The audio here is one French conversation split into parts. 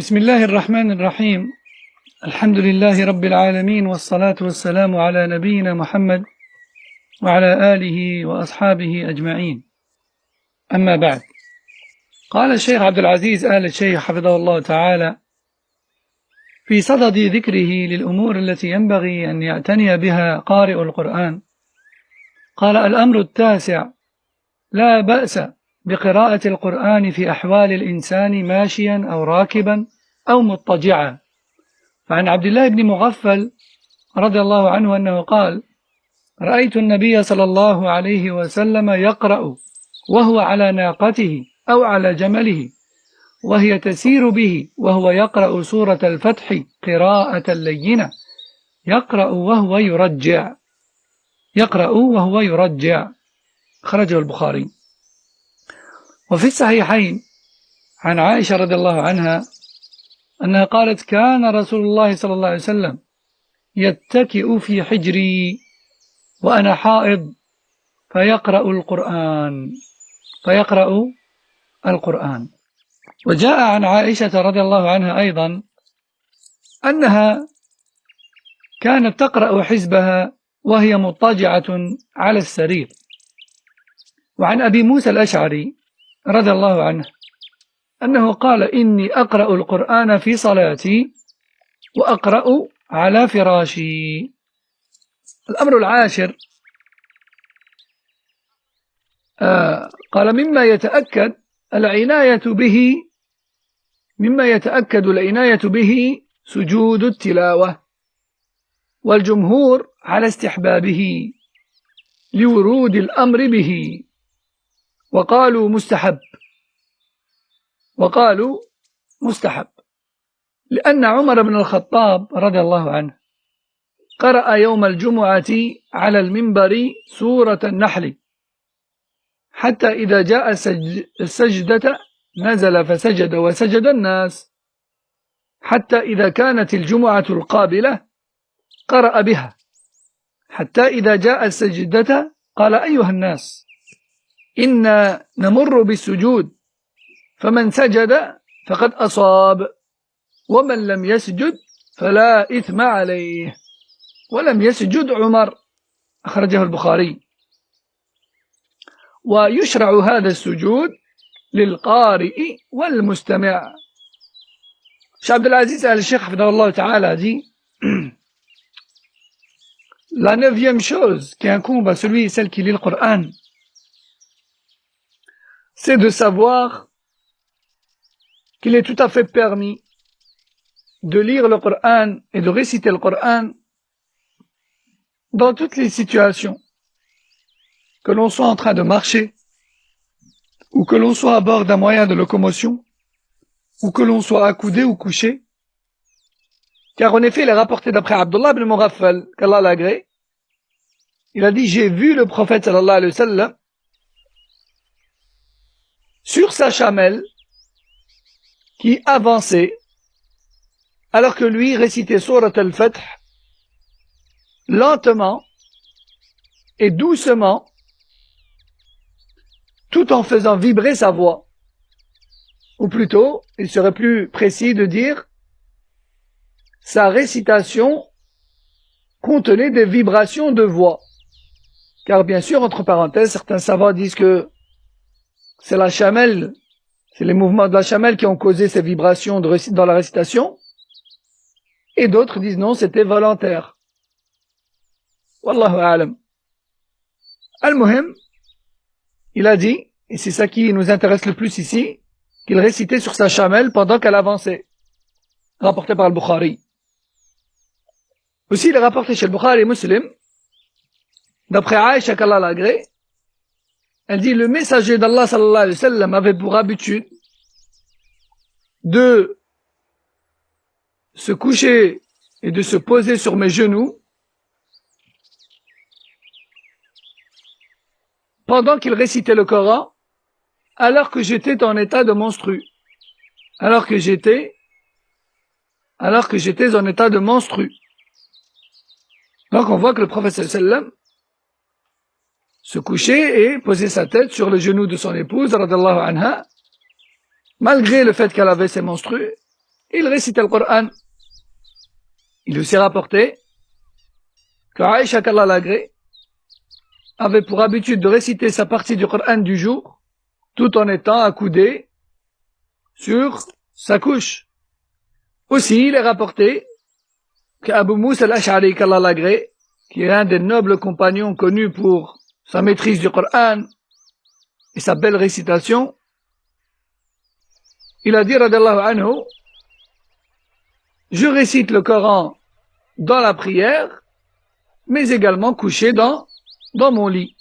بسم الله الرحمن الرحيم. الحمد لله رب العالمين، والصلاة والسلام على نبينا محمد وعلى آله وأصحابه أجمعين. أما بعد، قال الشيخ عبد العزيز آل الشيخ حفظه الله تعالى في صدد ذكره للأمور التي ينبغي أن يعتني بها قارئ القرآن، قال: الأمر التاسع: لا بأس بقراءة القرآن في أحوال الإنسان ماشيا أو راكبا أو مضطجعا. فعن عبد الله بن مغفل رضي الله عنه أنه قال: رأيت النبي صلى الله عليه وسلم يقرأ وهو على ناقته أو على جمله وهي تسير به، وهو يقرأ سورة الفتح قراءة لينة، يقرأ وهو يرجع. خرجه البخاري. وفي الصحيحين عن عائشة رضي الله عنها أنها قالت: كان رسول الله صلى الله عليه وسلم يتكئ في حجري وأنا حائض فيقرأ القرآن. وجاء عن عائشة رضي الله عنها أيضا أنها كانت تقرأ حزبها وهي مضطجعة على السرير. وعن أبي موسى الأشعري رضي الله عنه أنه قال: إني أقرأ القرآن في صلاتي وأقرأ على فراشي. الأمر العاشر: قال: مما يتأكد العناية به سجود التلاوة، والجمهور على استحبابه لورود الأمر به، وقالوا مستحب، لأن عمر بن الخطاب رضي الله عنه قرأ يوم الجمعة على المنبر سورة النحل حتى إذا جاء السجدة نزل فسجد وسجد الناس، حتى إذا كانت الجمعة القابلة قرأ بها، حتى إذا جاء السجدة قال: أيها الناس، إنا نمر بالسجود، فمن سجد فقد أصاب، ومن لم يسجد فلا إثم عليه. ولم يسجد عمر. أخرجه البخاري. ويشرع هذا السجود للقارئ والمستمع. الشيخ عبد العزيز آل الشيخ حفظه الله تعالى dit: la 9e chose qui incombe à celui et celle qui lit le Coran, c'est de savoir qu'il est tout à fait permis de lire le Coran et de réciter le Coran dans toutes les situations, que l'on soit en train de marcher, ou que l'on soit à bord d'un moyen de locomotion, ou que l'on soit accoudé ou couché. Car en effet, il est rapporté d'après Abdullah ibn Mughaffal, qu'Allah l'agrée, il a dit: j'ai vu le prophète sallallahu alayhi wa sallam sur sa chamelle qui avançait, alors que lui récitait Surat al-Fath lentement et doucement, tout en faisant vibrer sa voix. Ou plutôt, il serait plus précis de dire, sa récitation contenait des vibrations de voix. Car bien sûr, entre parenthèses, certains savants disent que c'est la chamelle, c'est les mouvements de la chamelle qui ont causé ces vibrations dans la récitation, et d'autres disent non, c'était volontaire. Wallahu a'lam. Al-Muhim, il a dit, et c'est ça qui nous intéresse le plus ici, qu'il récitait sur sa chamelle pendant qu'elle avançait. Rapporté par Al-Bukhari. Aussi, il est rapporté chez Al-Bukhari et Muslim, d'après Aïcha qu'Allah l'agrée, elle dit: le messager d'Allah sallallahu alayhi wa sallam avait pour habitude de se coucher et de se poser sur mes genoux pendant qu'il récitait le Coran, alors que j'étais en état de menstru. Alors que j'étais en état de menstru. Donc on voit que le prophète sallallahu alayhi wa sallam se couchait et posait sa tête sur le genou de son épouse, radallahu anha, malgré le fait qu'elle avait ses menstrues, il récitait le Coran. Il lui s'est rapporté que Aïcha, qu'Allah l'agrée, avait pour habitude de réciter sa partie du Coran du jour, tout en étant accoudée sur sa couche. Aussi, il est rapporté qu'Abu Moussa al-Ash'ari, qu'Allah l'agrée, qui est un des nobles compagnons connus pour sa maîtrise du Coran et sa belle récitation, il a dit, radiyallahu anhu, je récite le Coran dans la prière, mais également couché dans mon lit.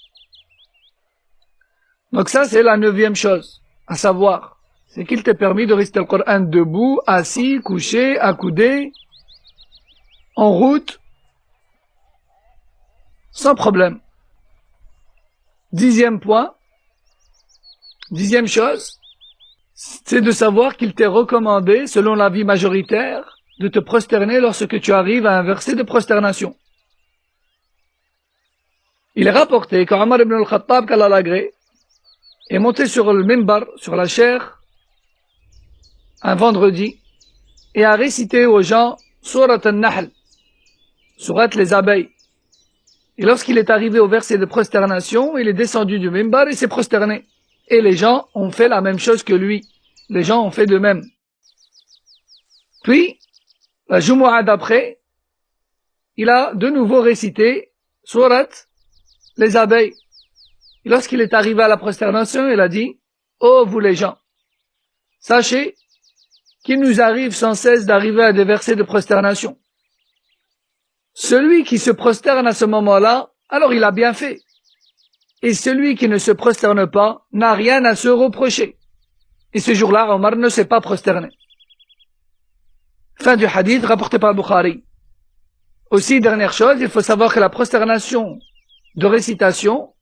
Donc ça, c'est la 9e chose à savoir. C'est qu'il t'est permis de réciter le Coran debout, assis, couché, accoudé, en route, sans problème. 10e point, 10e chose, c'est de savoir qu'il t'est recommandé, selon l'avis majoritaire, de te prosterner lorsque tu arrives à un verset de prosternation. Il est rapporté qu'Omar ibn al-Khattab, qu'Allah l'agrée, est monté sur le mimbar, sur la chaire, un vendredi, et a récité aux gens Surat al-Nahl, Surat les abeilles. Et lorsqu'il est arrivé au verset de prosternation, il est descendu du mimbar et s'est prosterné. Et les gens ont fait la même chose que lui. Les gens ont fait de même. Puis, la Jumu'ah d'après, il a de nouveau récité Surat les abeilles. Et lorsqu'il est arrivé à la prosternation, il a dit, ô vous les gens, sachez qu'il nous arrive sans cesse d'arriver à des versets de prosternation. Celui qui se prosterne à ce moment-là, alors il a bien fait. Et celui qui ne se prosterne pas n'a rien à se reprocher. Et ce jour-là, Omar ne s'est pas prosterné. Fin du hadith rapporté par Bukhari. Aussi, dernière chose, il faut savoir que la prosternation de récitation,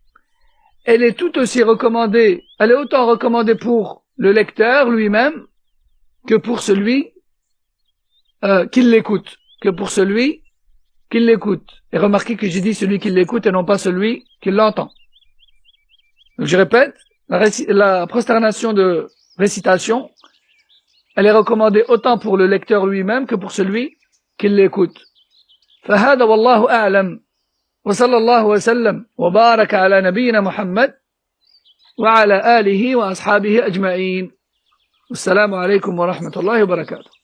elle est tout aussi recommandée, elle est autant recommandée pour le lecteur lui-même que pour celui qui l'écoute, Et remarquez que j'ai dit celui qui l'écoute et non pas celui qui l'entend. Donc je répète, la prosternation de récitation, elle est recommandée autant pour le lecteur lui-même que pour celui qui l'écoute. فهذا والله أعلم وصلى الله وسلم وبارك على نبينا محمد وعلى آله وأصحابه أجمعين. والسلام عليكم ورحمة الله وبركاته.